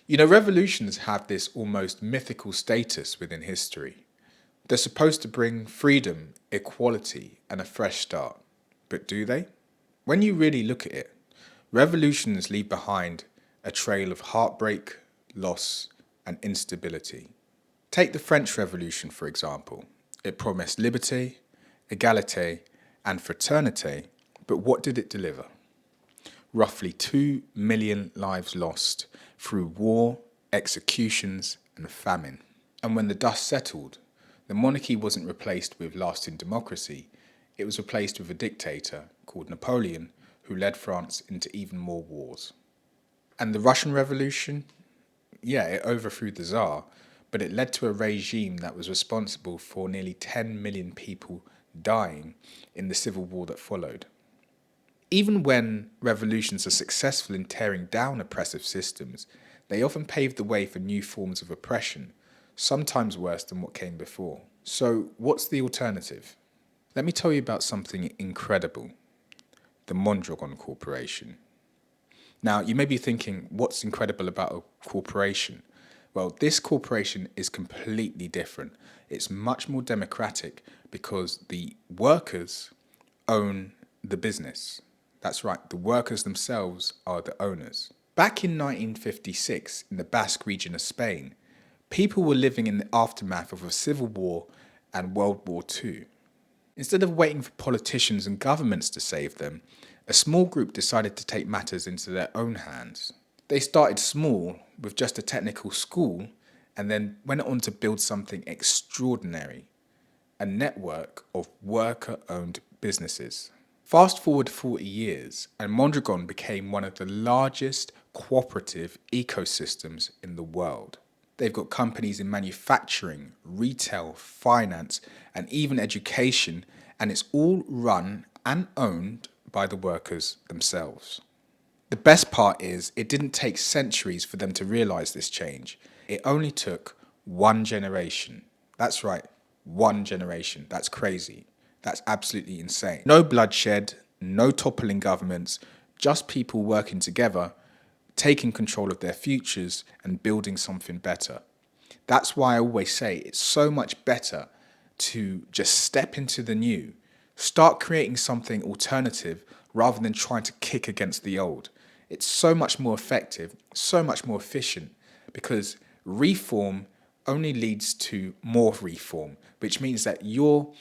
Revolutions have this almost mythical status within history. They're supposed to bring freedom, equality, and a fresh start. But do they? When you really look at it, revolutions leave behind a trail of heartbreak, loss, and instability. Take the French Revolution, for example. It promised liberty, equality, and fraternity, but what did it deliver? Roughly 2 million lives lost through war, executions, and famine. And when the dust settled, the monarchy wasn't replaced with lasting democracy, it was replaced with a dictator called Napoleon who led France into even more wars. And the Russian Revolution? Yeah, it overthrew the Tsar, but it led to a regime that was responsible for nearly 10 million people dying in the civil war that followed. Even when revolutions are successful in tearing down oppressive systems, they often pave the way for new forms of oppression, sometimes worse than what came before. So, what's the alternative? Let me tell you about something incredible: the Mondragon Corporation. Now, you may be thinking, what's incredible about a corporation? Well, this corporation is completely different. It's much more democratic because the workers own the business. That's right, the workers themselves are the owners. Back in 1956, in the Basque region of Spain, people were living in the aftermath of a civil war and World War II. Instead of waiting for politicians and governments to save them, a small group decided to take matters into their own hands. They started small with just a technical school and then went on to build something extraordinary: a network of worker-owned businesses. Fast forward 40 years, and Mondragon became one of the largest cooperative ecosystems in the world. They've got companies in manufacturing, retail, finance, and even education, and it's all run and owned by the workers themselves. The best part is, it didn't take centuries for them to realize this change. It only took one generation. That's right, one generation. That's crazy. That's absolutely insane. No bloodshed, no toppling governments, just people working together, taking control of their futures and building something better. That's why I always say it's so much better to just step into the new, start creating something alternative rather than trying to kick against the old. It's so much more effective, so much more efficient, because reform only leads to more reform, which means that your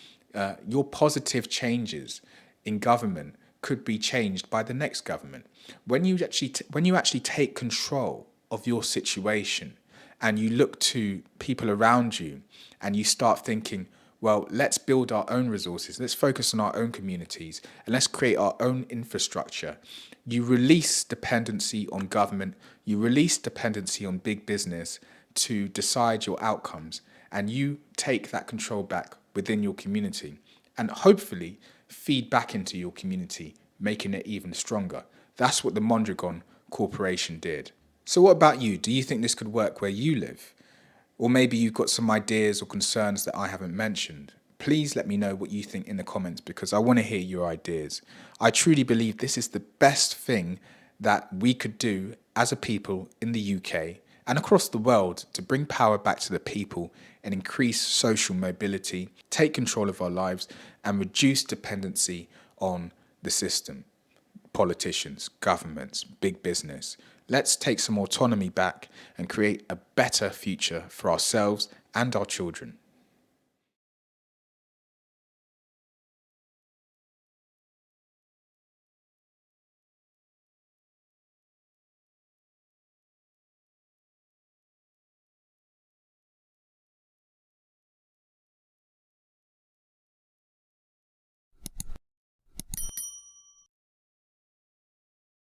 positive changes in government could be changed by the next government. When you actually take control of your situation and you look to people around you and you start thinking, well, let's build our own resources, let's focus on our own communities, and let's create our own infrastructure. You release dependency on government, you release dependency on big business to decide your outcomes, and you take that control back within your community and hopefully feed back into your community, making it even stronger. That's what the Mondragon Corporation did. So what about you? Do you think this could work where you live? Or maybe you've got some ideas or concerns that I haven't mentioned. Please let me know what you think in the comments, because I want to hear your ideas. I truly believe this is the best thing that we could do as a people in the UK and across the world to bring power back to the people and increase social mobility, take control of our lives, and reduce dependency on the system. Politicians, governments, big business. Let's take some autonomy back and create a better future for ourselves and our children.